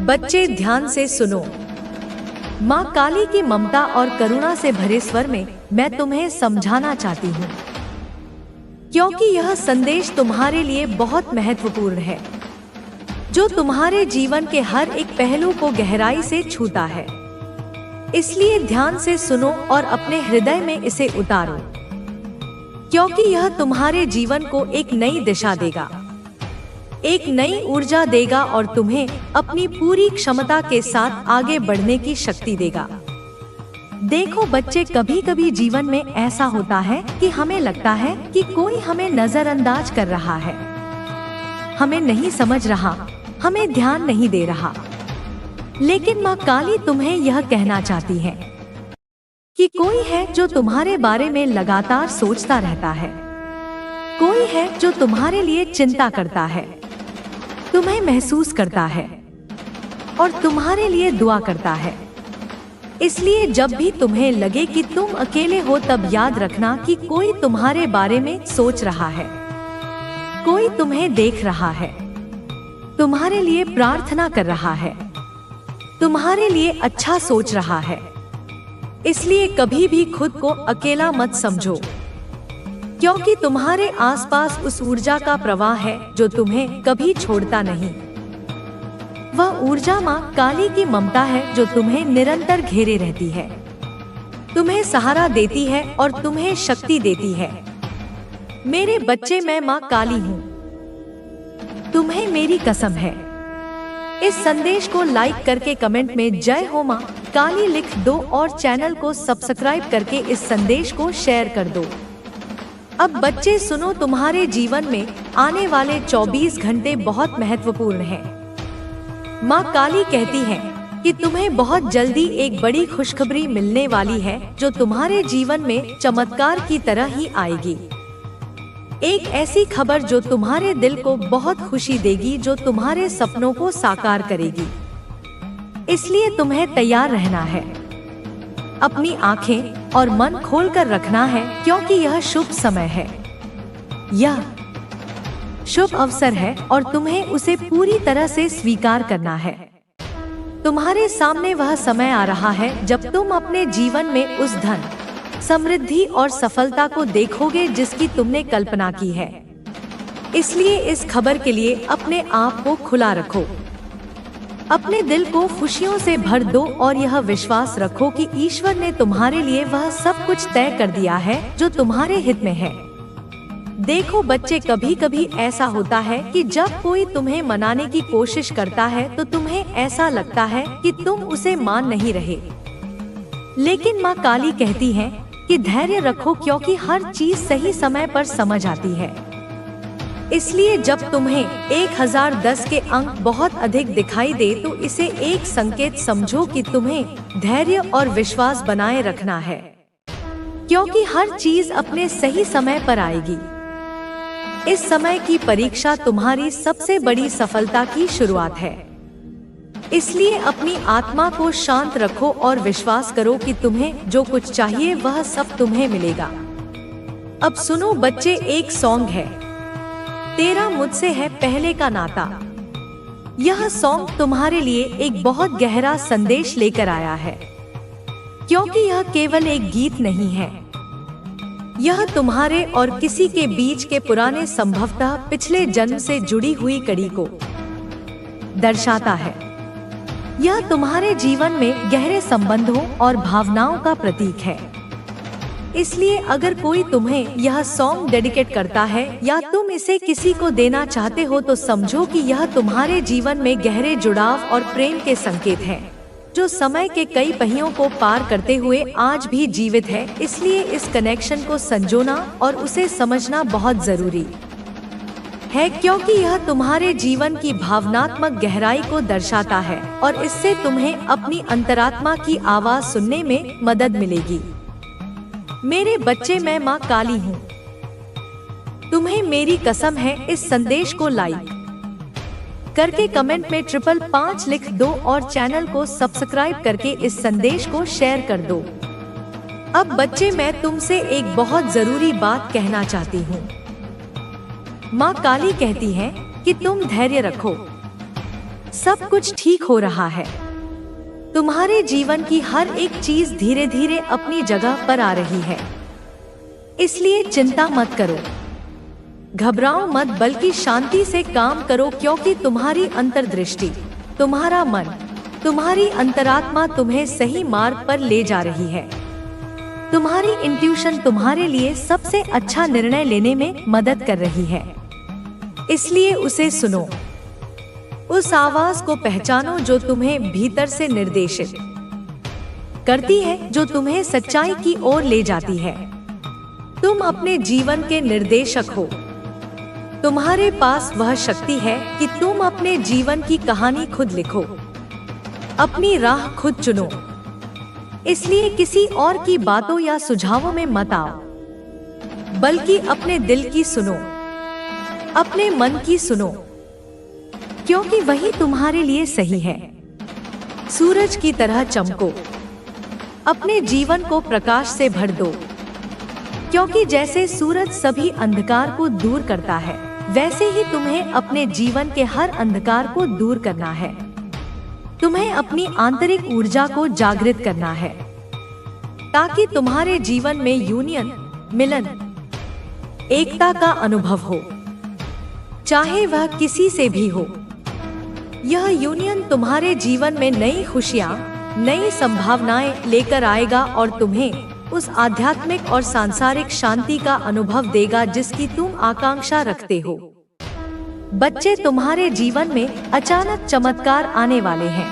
बच्चे ध्यान से सुनो। माँ काली की ममता और करुणा से भरे स्वर में मैं तुम्हें समझाना चाहती हूँ, क्योंकि यह संदेश तुम्हारे लिए बहुत महत्वपूर्ण है, जो तुम्हारे जीवन के हर एक पहलू को गहराई से छूता है। इसलिए ध्यान से सुनो और अपने हृदय में इसे उतारो, क्योंकि यह तुम्हारे जीवन को एक नई दिशा देगा, एक नई ऊर्जा देगा और तुम्हें अपनी पूरी क्षमता के साथ आगे बढ़ने की शक्ति देगा। देखो बच्चे, कभी कभी जीवन में ऐसा होता है कि हमें लगता है कि कोई हमें नजरअंदाज कर रहा है, हमें नहीं समझ रहा, हमें ध्यान नहीं दे रहा। लेकिन माँ काली तुम्हें यह कहना चाहती है कि कोई है जो तुम्हारे बारे में लगातार सोचता रहता है, कोई है जो तुम्हारे लिए चिंता करता है, तुम्हें महसूस करता है और तुम्हारे लिए दुआ करता है। इसलिए जब भी तुम्हें लगे कि तुम अकेले हो, तब याद रखना कि कोई तुम्हारे बारे में सोच रहा है, कोई तुम्हें देख रहा है, तुम्हारे लिए प्रार्थना कर रहा है, तुम्हारे लिए अच्छा सोच रहा है। इसलिए कभी भी खुद को अकेला मत समझो, क्योंकि तुम्हारे आसपास उस ऊर्जा का प्रवाह है जो तुम्हें कभी छोड़ता नहीं। वह ऊर्जा माँ काली की ममता है जो तुम्हें निरंतर घेरे रहती है, तुम्हें सहारा देती है और तुम्हें शक्ति देती है। मेरे बच्चे, मैं माँ काली हूँ, तुम्हें मेरी कसम है। इस संदेश को लाइक करके कमेंट में जय हो माँ काली लिख दो और चैनल को सब्सक्राइब करके इस संदेश को शेयर कर दो। अब बच्चे सुनो, तुम्हारे जीवन में आने वाले 24 घंटे बहुत महत्वपूर्ण हैं। माँ काली कहती है कि तुम्हें बहुत जल्दी एक बड़ी खुशखबरी मिलने वाली है, जो तुम्हारे जीवन में चमत्कार की तरह ही आएगी। एक ऐसी खबर जो तुम्हारे दिल को बहुत खुशी देगी, जो तुम्हारे सपनों को साकार करेगी। इसलिए तुम्हें तैयार रहना है, अपनी आंखें और मन खोलकर रखना है, क्योंकि यह शुभ समय है, यह शुभ अवसर है और तुम्हें उसे पूरी तरह से स्वीकार करना है। तुम्हारे सामने वह समय आ रहा है जब तुम अपने जीवन में उस धन, समृद्धि और सफलता को देखोगे जिसकी तुमने कल्पना की है। इसलिए इस खबर के लिए अपने आप को खुला रखो, अपने दिल को खुशियों से भर दो और यह विश्वास रखो कि ईश्वर ने तुम्हारे लिए वह सब कुछ तय कर दिया है जो तुम्हारे हित में है। देखो बच्चे, कभी कभी ऐसा होता है कि जब कोई तुम्हें मनाने की कोशिश करता है तो तुम्हें ऐसा लगता है कि तुम उसे मान नहीं रहे। लेकिन माँ काली कहती है कि धैर्य रखो, क्योंकि हर चीज सही समय पर समझ आती है। इसलिए जब तुम्हें 1010 के अंक बहुत अधिक दिखाई दे तो इसे एक संकेत समझो कि तुम्हें धैर्य और विश्वास बनाए रखना है, क्योंकि हर चीज अपने सही समय पर आएगी। इस समय की परीक्षा तुम्हारी सबसे बड़ी सफलता की शुरुआत है। इसलिए अपनी आत्मा को शांत रखो और विश्वास करो कि तुम्हें जो कुछ चाहिए वह सब तुम्हें मिलेगा। अब सुनो बच्चे, एक सॉन्ग है, तेरा मुझसे है पहले का नाता। यह सॉन्ग तुम्हारे लिए एक बहुत गहरा संदेश लेकर आया है, क्योंकि यह केवल एक गीत नहीं है, यह तुम्हारे और किसी के बीच के पुराने, संभवतः पिछले जन्म से जुड़ी हुई कड़ी को दर्शाता है। यह तुम्हारे जीवन में गहरे संबंधों और भावनाओं का प्रतीक है। इसलिए अगर कोई तुम्हें यह सॉन्ग डेडिकेट करता है या तुम इसे किसी को देना चाहते हो तो समझो कि यह तुम्हारे जीवन में गहरे जुड़ाव और प्रेम के संकेत हैं, जो समय के कई पहियों को पार करते हुए आज भी जीवित है। इसलिए इस कनेक्शन को संजोना और उसे समझना बहुत जरूरी है, क्योंकि यह तुम्हारे जीवन की भावनात्मक गहराई को दर्शाता है और इससे तुम्हें अपनी अंतरात्मा की आवाज सुनने में मदद मिलेगी। मेरे बच्चे, मैं माँ काली हूँ, तुम्हें मेरी कसम है। इस संदेश को लाइक करके कमेंट में 555 लिख दो और चैनल को सब्सक्राइब करके इस संदेश को शेयर कर दो। अब बच्चे, मैं तुमसे एक बहुत जरूरी बात कहना चाहती हूँ। माँ काली कहती है कि तुम धैर्य रखो, सब कुछ ठीक हो रहा है। तुम्हारे जीवन की हर एक चीज धीरे धीरे अपनी जगह पर आ रही है, इसलिए चिंता मत करो, घबराओ मत, बल्कि शांति से काम करो, क्योंकि तुम्हारी अंतर्दृष्टि, तुम्हारा मन, तुम्हारी अंतरात्मा तुम्हें सही मार्ग पर ले जा रही है। तुम्हारी इंट्यूशन तुम्हारे लिए सबसे अच्छा निर्णय लेने में मदद कर रही है, इसलिए उसे सुनो। उस आवाज को पहचानो जो तुम्हें भीतर से निर्देशित करती है, जो तुम्हें सच्चाई की ओर ले जाती है। तुम अपने जीवन के निर्देशक हो। तुम्हारे पास वह शक्ति है कि तुम अपने जीवन की कहानी खुद लिखो, अपनी राह खुद चुनो। इसलिए किसी और की बातों या सुझावों में मत आओ, बल्कि अपने दिल की सुनो, अपने मन की सुनो, क्योंकि वही तुम्हारे लिए सही है। सूरज की तरह चमको, अपने जीवन को प्रकाश से भर दो, क्योंकि जैसे सूरज सभी अंधकार को दूर करता है, वैसे ही तुम्हें अपने जीवन के हर अंधकार को दूर करना है। तुम्हें अपनी आंतरिक ऊर्जा को जागृत करना है, ताकि तुम्हारे जीवन में यूनियन, मिलन, एकता का अनुभव हो, चाहे वह किसी से भी हो। यह यूनियन तुम्हारे जीवन में नई खुशियाँ, नई संभावनाएं लेकर आएगा और तुम्हें उस आध्यात्मिक और सांसारिक शांति का अनुभव देगा जिसकी तुम आकांक्षा रखते हो। बच्चे, तुम्हारे जीवन में अचानक चमत्कार आने वाले हैं।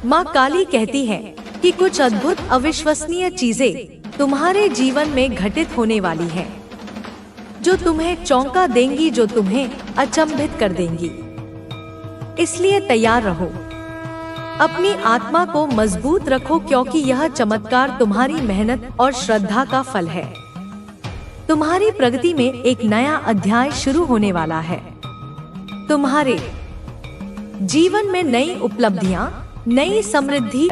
माँ काली कहती है कि कुछ अद्भुत, अविश्वसनीय चीजें तुम्हारे जीवन में घटित होने वाली हैं, जो तुम्हें चौंका देंगी, जो तुम्हें अचंभित कर देंगी। इसलिए तैयार रहो, अपनी आत्मा को मजबूत रखो, क्योंकि यह चमत्कार तुम्हारी मेहनत और श्रद्धा का फल है। तुम्हारी प्रगति में एक नया अध्याय शुरू होने वाला है। तुम्हारे जीवन में नई उपलब्धियां, नई समृद्धि,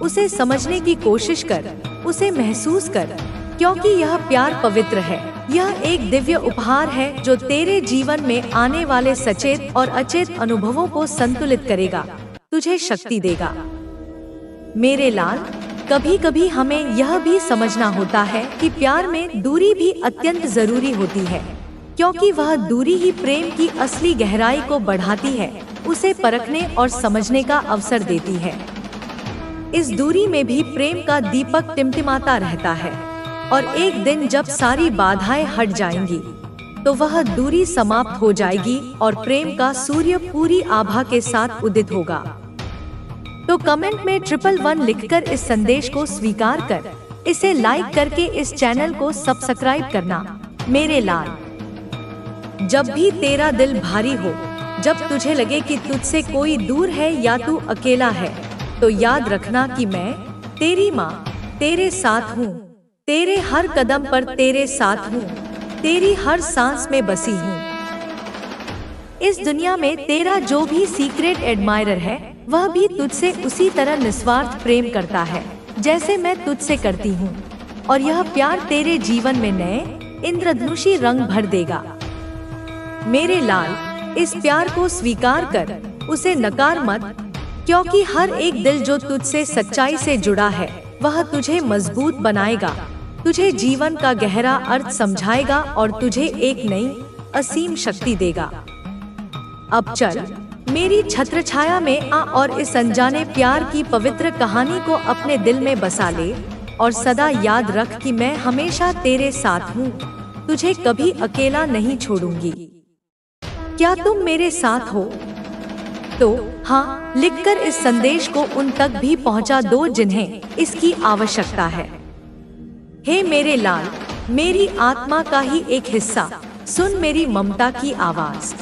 उसे समझने की कोशिश कर, उसे महसूस कर, क्योंकि यह प्यार पवित्र है। यह एक दिव्य उपहार है जो तेरे जीवन में आने वाले सचेत और अचेत अनुभवों को संतुलित करेगा, तुझे शक्ति देगा। मेरे लाल, कभी कभी हमें यह भी समझना होता है कि प्यार में दूरी भी अत्यंत जरूरी होती है, क्योंकि वह दूरी ही प्रेम की असली गहराई को बढ़ाती है, उसे परखने और समझने का अवसर देती है। इस दूरी में भी प्रेम का दीपक टिमटिमाता रहता है, और एक दिन जब सारी बाधाएं हट जाएंगी, तो वह दूरी समाप्त हो जाएगी और प्रेम का सूर्य पूरी आभा के साथ उदित होगा। तो कमेंट में 111 लिखकर इस संदेश को स्वीकार कर, इसे लाइक करके इस चैनल को सब्सक्राइब करना। मेरे लाल, जब भी तेरा दिल भारी हो, जब तुझे लगे कि तुझसे कोई दूर है या तू अकेला है, तो याद रखना कि मैं, तेरी माँ, तेरे साथ हूँ, तेरे हर कदम पर तेरे साथ हूँ, तेरी हर सांस में बसी हूँ। इस दुनिया में तेरा जो भी सीक्रेट एडमायरर है, वह भी तुझसे उसी तरह निस्वार्थ प्रेम करता है जैसे मैं तुझसे करती हूँ, और यह प्यार तेरे जीवन में नए इंद्रधनुषी रंग भर देगा। मेरे लाल, इस प्यार को स्वीकार कर, उसे नकार मत, क्योंकि हर एक दिल जो तुझसे सच्चाई से जुड़ा है, वह तुझे मजबूत बनाएगा, तुझे जीवन का गहरा अर्थ समझाएगा और तुझे एक नई असीम शक्ति देगा। अब चल, मेरी छत्रछाया में आ और इस अनजाने प्यार की पवित्र कहानी को अपने दिल में बसा ले, और सदा याद रख कि मैं हमेशा तेरे साथ हूँ, तुझे कभी अकेला नहीं छोड़ूंगी। क्या तुम मेरे साथ हो? तो हाँ लिखकर इस संदेश को उन तक भी पहुँचा दो जिन्हें इसकी आवश्यकता है। हे मेरे लाल, मेरी आत्मा का ही एक हिस्सा, सुन मेरी ममता की आवाज,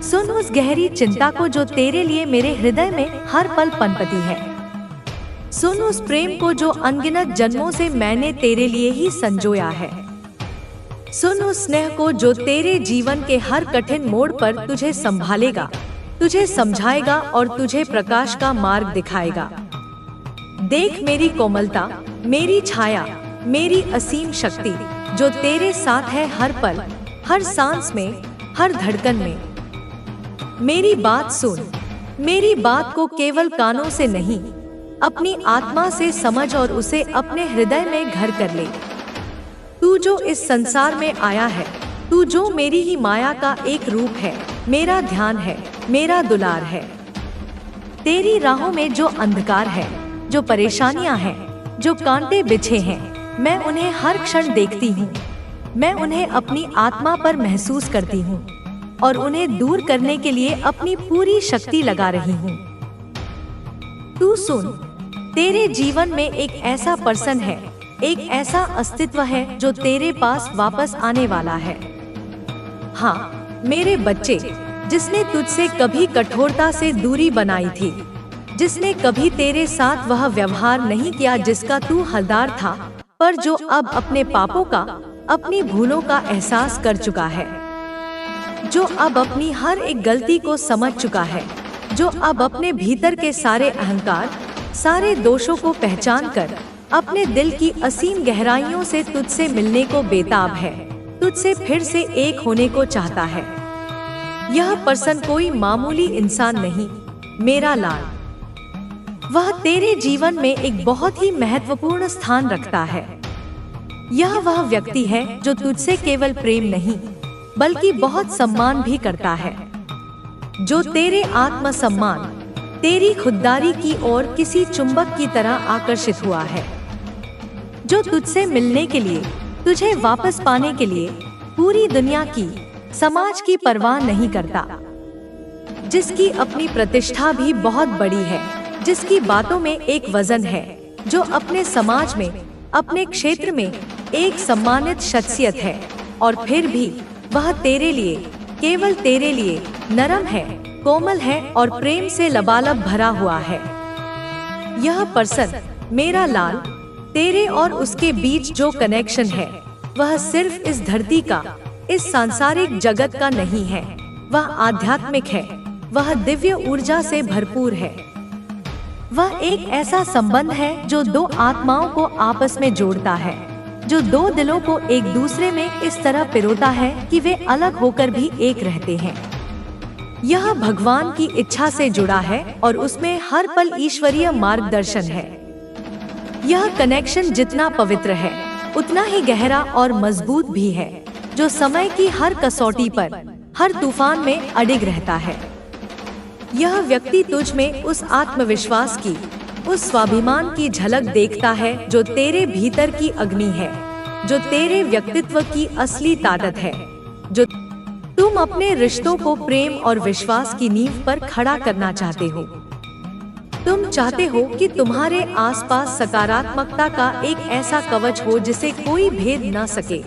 सुन उस गहरी चिंता को जो तेरे लिए मेरे हृदय में हर पल पनपती है। सुन उस प्रेम को जो अनगिनत जन्मों से मैंने तेरे लिए ही संजोया है। सुन उस स्नेह को जो तेरे जीवन के हर कठिन मोड़ पर तुझे संभालेगा, तुझे समझाएगा और तुझे प्रकाश का मार्ग दिखाएगा। देख मेरी कोमलता, मेरी छाया, मेरी असीम शक्ति जो तेरे साथ है हर पल, हर सांस में, हर धड़कन में। मेरी बात सुन, मेरी बात को केवल कानों से नहीं, अपनी आत्मा से समझ और उसे अपने हृदय में घर कर ले। तू जो इस संसार में आया है, तू जो मेरी ही माया का एक रूप है, मेरा ध्यान है, मेरा दुलार है। तेरी राहों में जो अंधकार है, जो परेशानियां हैं, जो कांटे बिछे हैं, मैं उन्हें हर क्षण देखती हूँ। मैं उन्हें अपनी आत्मा पर महसूस करती हूँ और उन्हें दूर करने के लिए अपनी पूरी शक्ति लगा रही हूँ। तू सुन, तेरे जीवन में एक ऐसा पर्सन है, एक ऐसा अस्तित्व है जो तेरे पास वापस आने वाला है। हाँ मेरे बच्चे, जिसने तुझसे कभी कठोरता से दूरी बनाई थी, जिसने कभी तेरे साथ वह व्यवहार नहीं किया जिसका तू हकदार था, पर जो अब अपने पापों का, अपनी भूलों का एहसास कर चुका है, जो अब अपनी हर एक गलती को समझ चुका है, जो अब अपने भीतर के सारे अहंकार, सारे दोषों को पहचान कर अपने दिल की असीम गहराइयों से तुझसे मिलने को बेताब है, तुझसे फिर से एक होने को चाहता है। यह पर्सन कोई मामूली इंसान नहीं, मेरा लाल। वह तेरे जीवन में एक बहुत ही महत्वपूर्ण स्थान रखता है। यह वह व्यक्ति है जो तुझसे केवल प्रेम नहीं, बल्कि बहुत सम्मान भी करता है, जो तेरे आत्मसम्मान, तेरी खुददारी की ओर किसी चुंबक की तरह आकर्षित हुआ है, जो तुझसे मिलने के लिए, तुझे वापस पाने के लिए पूरी दुनिया की, समाज की परवाह नहीं करता, जिसकी अपनी प्रतिष्ठा भी बहुत बड़ी है, जिसकी बातों में एक वजन है, जो अपने समाज में, अपने क्षेत्र में एक सम्मानित शख्सियत है, और फिर भी वह तेरे लिए, केवल तेरे लिए नरम है, कोमल है और प्रेम से लबालब भरा हुआ है। यह पर्सन, मेरा लाल, तेरे और उसके बीच जो कनेक्शन है, वह सिर्फ इस धरती का, इस सांसारिक जगत का नहीं है, वह आध्यात्मिक है, वह दिव्य ऊर्जा से भरपूर है। वह एक ऐसा संबंध है जो दो आत्माओं को आपस में जोड़ता है, जो दो दिलों को एक दूसरे में इस तरह पिरोता है कि वे अलग होकर भी एक रहते हैं। यह भगवान की इच्छा से जुड़ा है और उसमें हर पल ईश्वरीय मार्गदर्शन है। यह कनेक्शन जितना पवित्र है, उतना ही गहरा और मजबूत भी है, जो समय की हर कसौटी पर, हर तूफान में अडिग रहता है। यह व्यक्ति तुझ में उस आत्मविश्वास की, उस स्वाभिमान की झलक देखता है जो तेरे भीतर की अग्नि है, जो तेरे व्यक्तित्व की असली ताकत है, जो तुम अपने रिश्तों को प्रेम और विश्वास की नींव पर खड़ा करना चाहते हो। तुम चाहते हो कि तुम्हारे आसपास सकारात्मकता का एक ऐसा कवच हो जिसे कोई भेद न सके।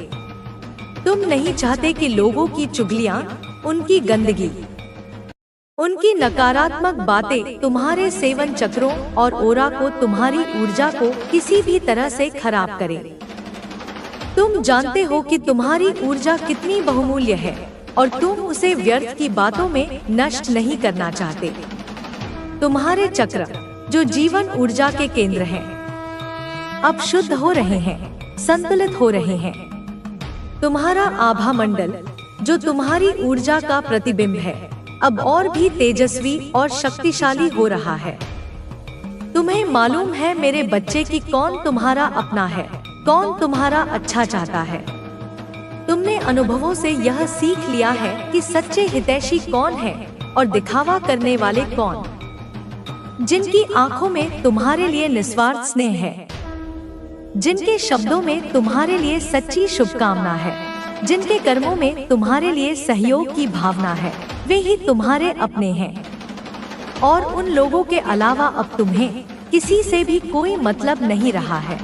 तुम नहीं चाहते कि लोगों की चुगलियां, उनकी गंदगी, उनकी नकारात्मक बातें तुम्हारे सेवन चक्रों और ओरा को, तुम्हारी ऊर्जा को किसी भी तरह से खराब करें। तुम जानते हो कि तुम्हारी ऊर्जा कितनी बहुमूल्य है और तुम उसे व्यर्थ की बातों में नष्ट नहीं करना चाहते। तुम्हारे चक्र, जो जीवन ऊर्जा के केंद्र हैं, अब शुद्ध हो रहे हैं, संतुलित हो रहे हैं। तुम्हारा आभा मंडल, जो तुम्हारी ऊर्जा का प्रतिबिंब है, अब और भी तेजस्वी और शक्तिशाली हो रहा है। तुम्हें मालूम है मेरे बच्चे कि कौन तुम्हारा अपना है, कौन तुम्हारा अच्छा चाहता है। तुमने अनुभवों से यह सीख लिया है कि सच्चे हितैषी कौन है और दिखावा करने वाले कौन, जिनकी आंखों में तुम्हारे लिए निस्वार्थ स्नेह है, जिनके शब्दों में तुम्हारे लिए सच्ची शुभकामना है, जिनके कर्मों में तुम्हारे लिए सहयोग की भावना है, वे ही तुम्हारे अपने हैं। और उन लोगों के अलावा अब तुम्हें किसी से भी कोई मतलब नहीं रहा है।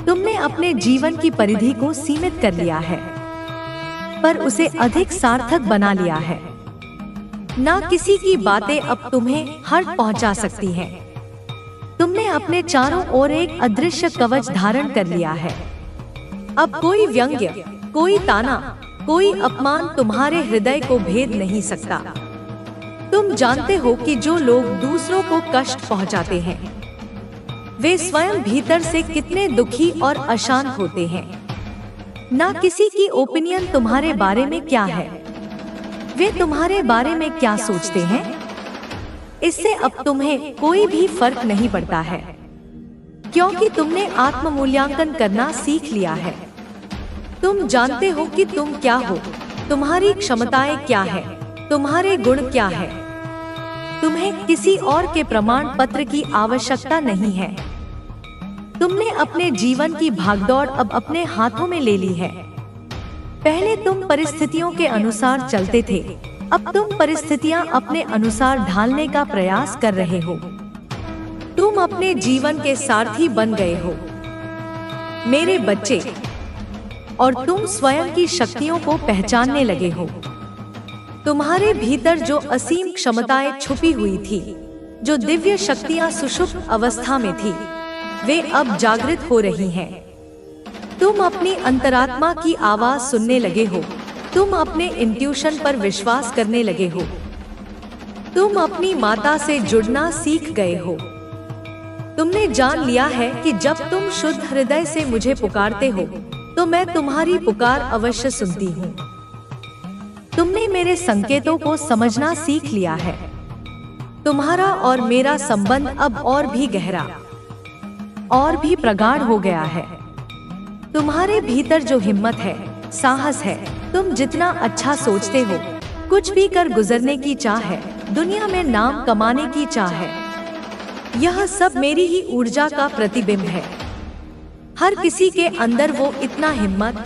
तुमने अपने जीवन की परिधि को सीमित कर लिया है, पर उसे अधिक सार्थक बना लिया है। ना किसी की बातें अब तुम्हें हर्ट पहुंचा सकती हैं। तुमने अपने चारों ओर एक अदृश्य कवच धारण कर लिया है। अब कोई व्यंग्य, कोई ताना, कोई अपमान तुम्हारे हृदय को भेद नहीं सकता। तुम जानते हो कि जो लोग दूसरों को कष्ट पहुंचाते हैं, वे स्वयं भीतर से कितने दुखी और अशांत होते हैं। ना किसी की ओपिनियन तुम्हारे बारे में क्या है, वे तुम्हारे बारे में क्या सोचते हैं, इससे अब तुम्हें कोई भी फर्क नहीं पड़ता है, क्योंकि तुमने आत्म मूल्यांकन करना सीख लिया है। तुम जानते हो कि तुम क्या हो, तुम्हारी क्षमताएं क्या है, तुम्हारे गुण क्या है। तुम्हें किसी और के प्रमाण पत्र की आवश्यकता नहीं है। तुमने अपने जीवन की भागदौड़ अब अपने हाथों में ले ली है। पहले तुम परिस्थितियों के अनुसार चलते थे, अब तुम परिस्थितियां अपने अनुसार ढालने का प्रयास कर रहे हो। तुम अपने जीवन के सारथी बन गए हो मेरे बच्चे, और तुम स्वयं की शक्तियों को पहचानने लगे हो। तुम्हारे भीतर जो असीम क्षमताएं छुपी हुई थी, जो दिव्य शक्तियां सुषुप्त अवस्था में थी, वे अब जागृत हो रही हैं। तुम अपनी अंतरात्मा की आवाज सुनने लगे हो। तुम अपने इंट्यूशन पर विश्वास करने लगे हो। तुम अपनी माता से जुड़ना सीख गए हो। तुमने जान लिया है कि जब तुम शुद्ध हृदय से मुझे पुकारते हो तो मैं तुम्हारी पुकार अवश्य सुनती हूँ। तुमने मेरे संकेतों को समझना सीख लिया है। तुम्हारा और मेरा संबंध अब और भी गहरा और भी प्रगाढ़ हो गया है। तुम्हारे भीतर जो हिम्मत है, साहस है, तुम जितना अच्छा सोचते हो, कुछ भी कर गुजरने की चाह है, दुनिया में नाम कमाने की चाह है, यह सब मेरी ही ऊर्जा का प्रतिबिंब है। हर किसी के अंदर वो इतना हिम्मत,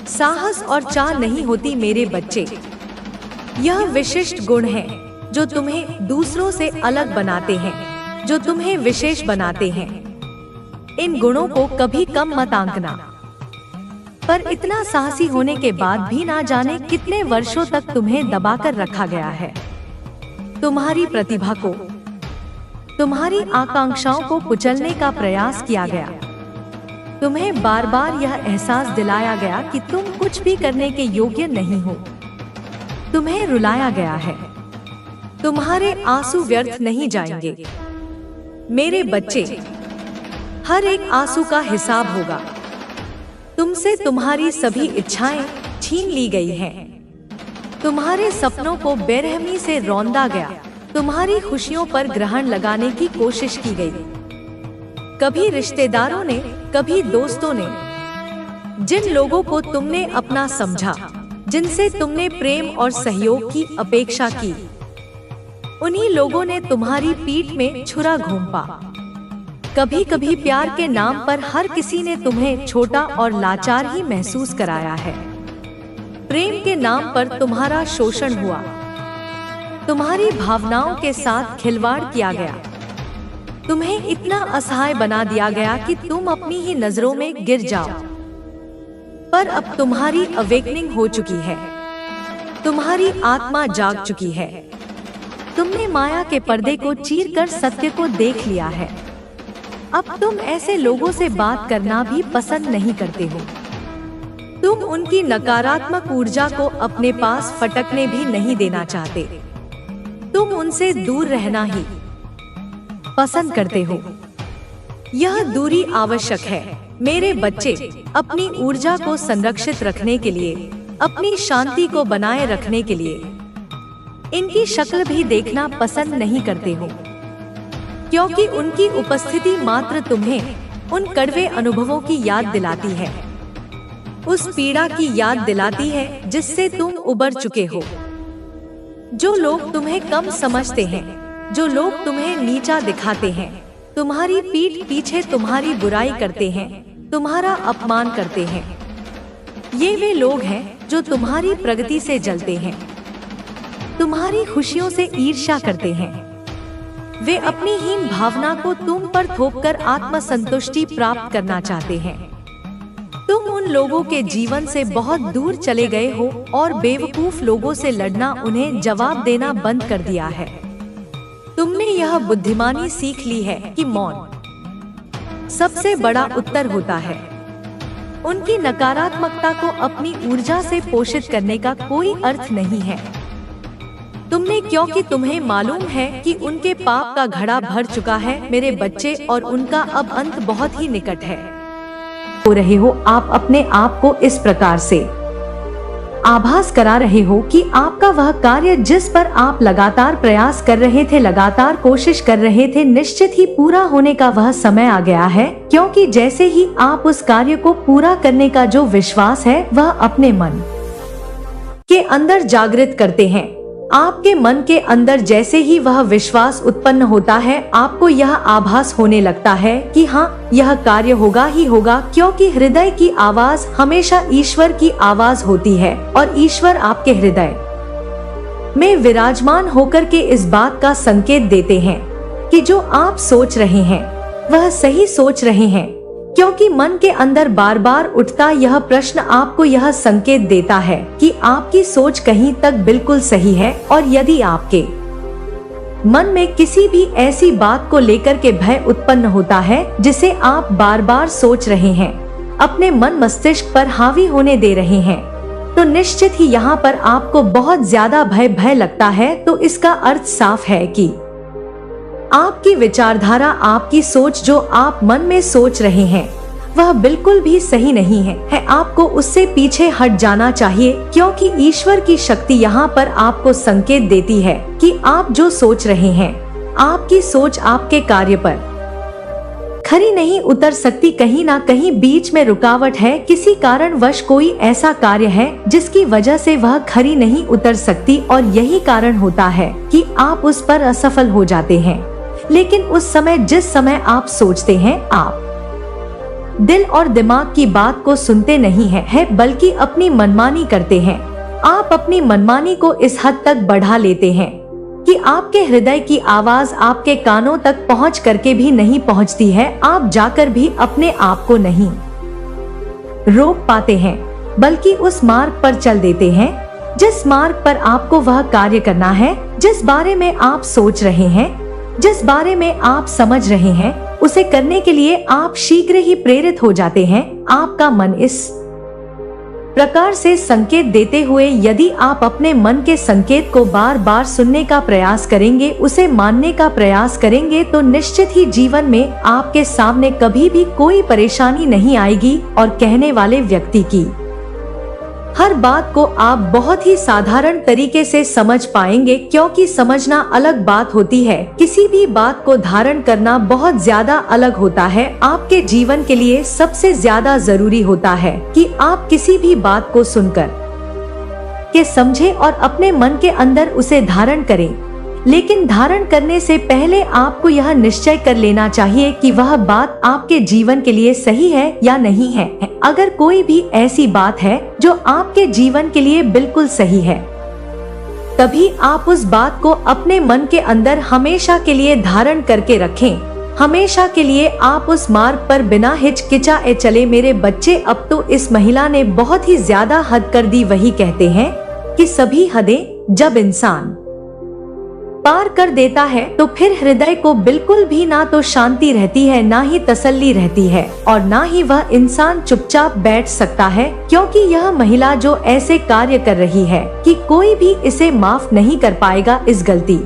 साहस और चाह नहीं होती मेरे बच्चे। यह विशिष्ट गुण है जो तुम्हें दूसरों से अलग बनाते हैं, जो तुम्हें विशेष बनाते हैं। इन गुणों को कभी कम मत आंकना। पर इतना साहसी होने के बाद भी ना जाने कितने वर्षों तक तुम्हें दबाकर रखा गया है। तुम्हारी प्रतिभा को, तुम्हारी आकांक्षाओं को कुचलने का प्रयास किया गया। तुम्हें बार बार यह एहसास दिलाया गया कि तुम कुछ भी करने के योग्य नहीं हो। तुम्हें रुलाया गया है। तुम्हारे आंसू व्यर्थ नहीं जाएंगे मेरे बच्चे। हर एक आंसू का हिसाब होगा। तुमसे तुम्हारी सभी इच्छाएं छीन ली गई हैं। तुम्हारे सपनों को बेरहमी से रौंदा गया। तुम्हारी खुशियों पर ग्रहण लगाने की कोशिश की गई। कभी रिश्तेदारों ने, कभी दोस्तों ने, जिन लोगों को तुमने अपना समझा, जिनसे तुमने प्रेम और सहयोग की अपेक्षा की, उन्हीं लोगों ने तुम्हारी पीठ में छुरा घोंपा। कभी कभी प्यार के नाम पर हर किसी ने तुम्हें छोटा और लाचार ही महसूस कराया है। प्रेम के नाम पर तुम्हारा शोषण हुआ। तुम्हारी भावनाओं के साथ खिलवाड़ किया गया। तुम्हें इतना असहाय बना दिया गया कि तुम अपनी ही नजरों में गिर जाओ। पर अब तुम्हारी अवेकनिंग हो चुकी है। तुम्हारी आत्मा जाग चुकी है। तुमने माया के पर्दे को चीरकर सत्य को देख लिया है। अब तुम ऐसे लोगों से बात करना भी पसंद नहीं करते हो। तुम उनकी नकारात्मक ऊर्जा को अपने पास फटकने भी नहीं देना चाहते। तुम उनसे दूर रहना ही पसंद करते हो। यह दूरी आवश्यक है मेरे बच्चे। अपनी ऊर्जा को संरक्षित रखने के लिए, अपनी शांति को बनाए रखने के लिए इनकी शक्ल भी देखना पसंद नहीं करते हो, क्योंकि उनकी उपस्थिति मात्र तुम्हें उन कड़वे अनुभवों की याद दिलाती है, उस पीड़ा की याद दिलाती है जिससे तुम उबर चुके हो। जो लोग तुम्हें कम समझते हैं, जो लोग तुम्हें नीचा दिखाते हैं, तुम्हारी पीठ पीछे तुम्हारी बुराई करते हैं, तुम्हारा अपमान करते हैं, ये वे लोग हैं जो तुम्हारी प्रगति से जलते हैं, तुम्हारी खुशियों से ईर्ष्या करते हैं। वे अपनी हीन भावना को तुम पर थोपकर आत्मसंतुष्टि प्राप्त करना चाहते हैं। तुम उन लोगों के जीवन से बहुत दूर चले गए हो और बेवकूफ लोगों से लड़ना, उन्हें जवाब देना बंद कर दिया है। तुमने यह बुद्धिमानी सीख ली है कि मौन सबसे बड़ा उत्तर होता है। उनकी नकारात्मकता को अपनी ऊर्जा से पोषित करने का कोई अर्थ नहीं है। तुमने, क्योंकि तुम्हें मालूम है कि उनके पाप का घड़ा भर चुका है मेरे बच्चे, और उनका अब अंत बहुत ही निकट है। हो रहे हो आप अपने आप को इस प्रकार से आभास करा रहे हो कि आपका वह कार्य जिस पर आप लगातार प्रयास कर रहे थे, लगातार कोशिश कर रहे थे, निश्चित ही पूरा होने का वह समय आ गया है। क्योंकि जैसे ही आप उस कार्य को पूरा करने का जो विश्वास है वह अपने मन के अंदर जागृत करते हैं, आपके मन के अंदर जैसे ही वह विश्वास उत्पन्न होता है, आपको यह आभास होने लगता है कि हाँ, यह कार्य होगा ही होगा। क्योंकि हृदय की आवाज हमेशा ईश्वर की आवाज होती है और ईश्वर आपके हृदय में विराजमान होकर के इस बात का संकेत देते हैं कि जो आप सोच रहे हैं वह सही सोच रहे हैं। क्योंकि मन के अंदर बार बार उठता यह प्रश्न आपको यह संकेत देता है कि आपकी सोच कहीं तक बिल्कुल सही है। और यदि आपके मन में किसी भी ऐसी बात को लेकर के भय उत्पन्न होता है जिसे आप बार बार सोच रहे हैं, अपने मन मस्तिष्क पर हावी होने दे रहे हैं, तो निश्चित ही यहाँ पर आपको बहुत ज्यादा भय लगता है। तो इसका अर्थ साफ है कि आपकी विचारधारा, आपकी सोच जो आप मन में सोच रहे हैं वह बिल्कुल भी सही नहीं है। आपको उससे पीछे हट जाना चाहिए। क्योंकि ईश्वर की शक्ति यहाँ पर आपको संकेत देती है कि आप जो सोच रहे हैं, आपकी सोच आपके कार्य पर खरी नहीं उतर सकती। कहीं ना कहीं बीच में रुकावट है, किसी कारणवश कोई ऐसा कार्य है जिसकी वजह से वह खरी नहीं उतर सकती और यही कारण होता है कि आप उस पर असफल हो जाते हैं। लेकिन उस समय, जिस समय आप सोचते हैं, आप दिल और दिमाग की बात को सुनते नहीं है, बल्कि अपनी मनमानी करते हैं। आप अपनी मनमानी को इस हद तक बढ़ा लेते हैं कि आपके हृदय की आवाज आपके कानों तक पहुंच करके भी नहीं पहुंचती है। आप जाकर भी अपने आप को नहीं रोक पाते हैं, बल्कि उस मार्ग पर चल देते हैं जिस मार्ग पर आपको वह कार्य करना है, जिस बारे में आप सोच रहे हैं, जिस बारे में आप समझ रहे हैं, उसे करने के लिए आप शीघ्र ही प्रेरित हो जाते हैं। आपका मन इस प्रकार से संकेत देते हुए, यदि आप अपने मन के संकेत को बार बार सुनने का प्रयास करेंगे, उसे मानने का प्रयास करेंगे, तो निश्चित ही जीवन में आपके सामने कभी भी कोई परेशानी नहीं आएगी और कहने वाले व्यक्ति की हर बात को आप बहुत ही साधारण तरीके से समझ पाएंगे। क्योंकि समझना अलग बात होती है, किसी भी बात को धारण करना बहुत ज्यादा अलग होता है। आपके जीवन के लिए सबसे ज्यादा जरूरी होता है कि आप किसी भी बात को सुनकर के समझें और अपने मन के अंदर उसे धारण करें। लेकिन धारण करने से पहले आपको यह निश्चय कर लेना चाहिए कि वह बात आपके जीवन के लिए सही है या नहीं है। अगर कोई भी ऐसी बात है जो आपके जीवन के लिए बिल्कुल सही है, तभी आप उस बात को अपने मन के अंदर हमेशा के लिए धारण करके रखें। हमेशा के लिए आप उस मार्ग पर बिना हिचकिचाए चले। मेरे बच्चे, अब तो इस महिला ने बहुत ही ज्यादा हद कर दी। वही कहते हैं कि सभी हदें जब इंसान पार कर देता है तो फिर हृदय को बिल्कुल भी ना तो शांति रहती है, ना ही तसल्ली रहती है, और ना ही वह इंसान चुपचाप बैठ सकता है। क्योंकि यह महिला जो ऐसे कार्य कर रही है कि कोई भी इसे माफ नहीं कर पाएगा, इस गलती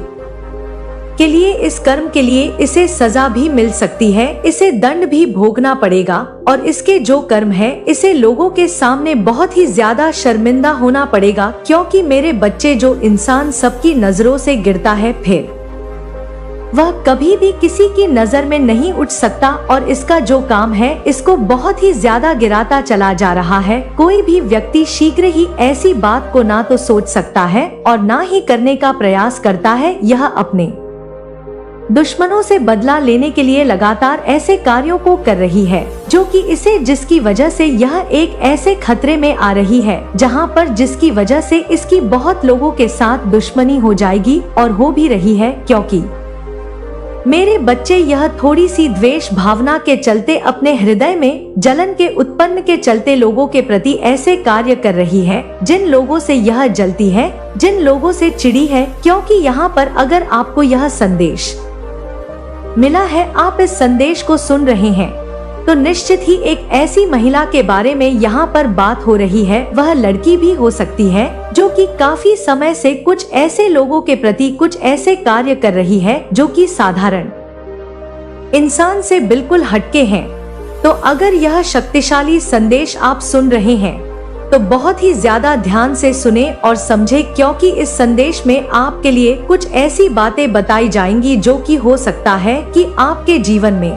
के लिए, इस कर्म के लिए इसे सजा भी मिल सकती है, इसे दंड भी भोगना पड़ेगा, और इसके जो कर्म है इसे लोगों के सामने बहुत ही ज्यादा शर्मिंदा होना पड़ेगा। क्योंकि मेरे बच्चे, जो इंसान सबकी नजरों से गिरता है, फिर वह कभी भी किसी की नजर में नहीं उठ सकता, और इसका जो काम है इसको बहुत ही ज्यादा गिराता चला जा रहा है। कोई भी व्यक्ति शीघ्र ही ऐसी बात को ना तो सोच सकता है और ना ही करने का प्रयास करता है। यह अपने दुश्मनों से बदला लेने के लिए लगातार ऐसे कार्यों को कर रही है जो कि इसे, जिसकी वजह से यह एक ऐसे खतरे में आ रही है जहां पर जिसकी वजह से इसकी बहुत लोगों के साथ दुश्मनी हो जाएगी, और हो भी रही है। क्योंकि मेरे बच्चे, यह थोड़ी सी द्वेष भावना के चलते, अपने हृदय में जलन के उत्पन्न के चलते लोगों के प्रति ऐसे कार्य कर रही है, जिन लोगों से यह जलती है, जिन लोगों से चिड़ी है। क्योंकि यहाँ पर अगर आपको यह संदेश मिला है, आप इस संदेश को सुन रहे हैं, तो निश्चित ही एक ऐसी महिला के बारे में यहाँ पर बात हो रही है। वह लड़की भी हो सकती है जो कि काफी समय से कुछ ऐसे लोगों के प्रति कुछ ऐसे कार्य कर रही है जो कि साधारण इंसान से बिल्कुल हटके हैं। तो अगर यह शक्तिशाली संदेश आप सुन रहे हैं, तो बहुत ही ज्यादा ध्यान से सुने और समझे, क्योंकि इस संदेश में आपके लिए कुछ ऐसी बातें बताई जाएंगी जो कि हो सकता है कि आपके जीवन में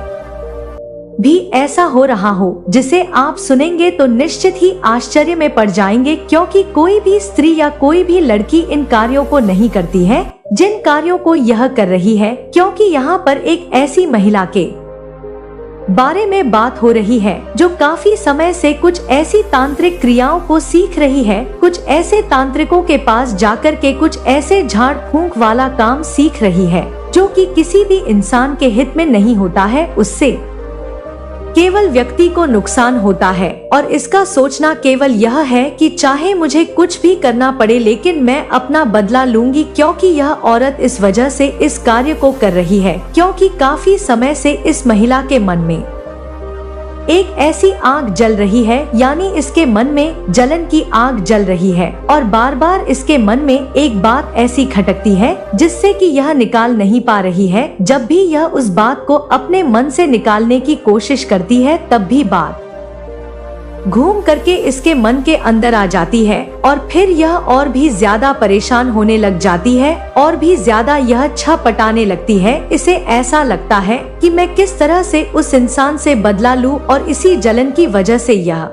भी ऐसा हो रहा हो, जिसे आप सुनेंगे तो निश्चित ही आश्चर्य में पड़ जाएंगे, क्योंकि कोई भी स्त्री या कोई भी लड़की इन कार्यों को नहीं करती है जिन कार्यों को यह कर रही है, क्योंकि यहाँ पर एक ऐसी महिला के बारे में बात हो रही है जो काफी समय से कुछ ऐसी तांत्रिक क्रियाओं को सीख रही है, कुछ ऐसे तांत्रिकों के पास जाकर के कुछ ऐसे झाड़ फूंक वाला काम सीख रही है जो कि किसी भी इंसान के हित में नहीं होता है, उससे केवल व्यक्ति को नुकसान होता है। और इसका सोचना केवल यह है कि चाहे मुझे कुछ भी करना पड़े लेकिन मैं अपना बदला लूंगी, क्योंकि यह औरत इस वजह से इस कार्य को कर रही है क्योंकि काफी समय से इस महिला के मन में एक ऐसी आग जल रही है, यानी इसके मन में जलन की आग जल रही है और बार बार इसके मन में एक बात ऐसी खटकती है जिससे कि यह निकाल नहीं पा रही है। जब भी यह उस बात को अपने मन से निकालने की कोशिश करती है तब भी बात घूम करके इसके मन के अंदर आ जाती है और फिर यह और भी ज्यादा परेशान होने लग जाती है और भी ज्यादा यह छटपटाने लगती है। इसे ऐसा लगता है कि मैं किस तरह से उस इंसान से बदला लूं, और इसी जलन की वजह से यह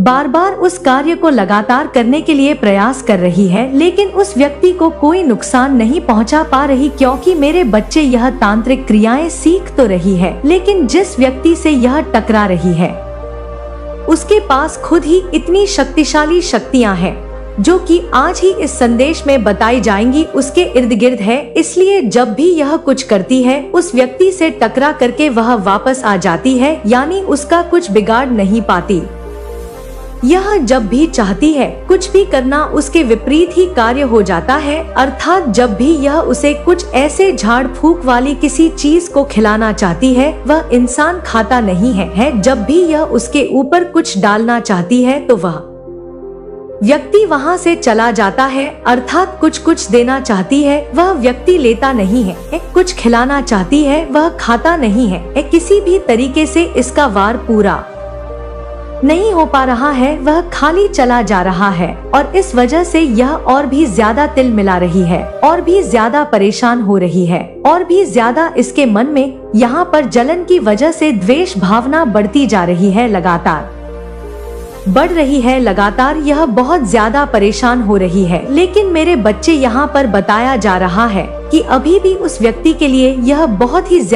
बार बार उस कार्य को लगातार करने के लिए प्रयास कर रही है, लेकिन उस व्यक्ति को कोई नुकसान नहीं पहुंचा पा रही, क्योंकि मेरे बच्चे यह तांत्रिक क्रियाएं सीख तो रही है लेकिन जिस व्यक्ति से यह टकरा रही है उसके पास खुद ही इतनी शक्तिशाली शक्तियां हैं जो कि आज ही इस संदेश में बताई जाएंगी उसके इर्द गिर्द है। इसलिए जब भी यह कुछ करती है उस व्यक्ति से टकरा करके वह वापस आ जाती है, यानी उसका कुछ बिगाड़ नहीं पाती। यह जब भी चाहती है कुछ भी करना उसके विपरीत ही कार्य हो जाता है, अर्थात जब भी यह उसे कुछ ऐसे झाड़ फूक वाली किसी चीज को खिलाना चाहती है वह इंसान खाता नहीं है। जब भी यह उसके ऊपर कुछ डालना चाहती है तो वह व्यक्ति वहां से चला जाता है, अर्थात कुछ देना चाहती है वह व्यक्ति लेता नहीं है, कुछ खिलाना चाहती है वह खाता नहीं है। किसी भी तरीके से इसका वार पूरा नहीं हो पा रहा है, वह खाली चला जा रहा है और इस वजह से यह और भी ज्यादा तिल मिला रही है और भी ज्यादा परेशान हो रही है और भी ज्यादा इसके मन में यहाँ पर जलन की वजह से द्वेष भावना बढ़ती जा रही है, लगातार बढ़ रही है, लगातार यह बहुत ज्यादा परेशान हो रही है। लेकिन मेरे बच्चे यहाँ पर बताया जा रहा है कि अभी भी उस व्यक्ति के लिए यह बहुत ही ज्यादा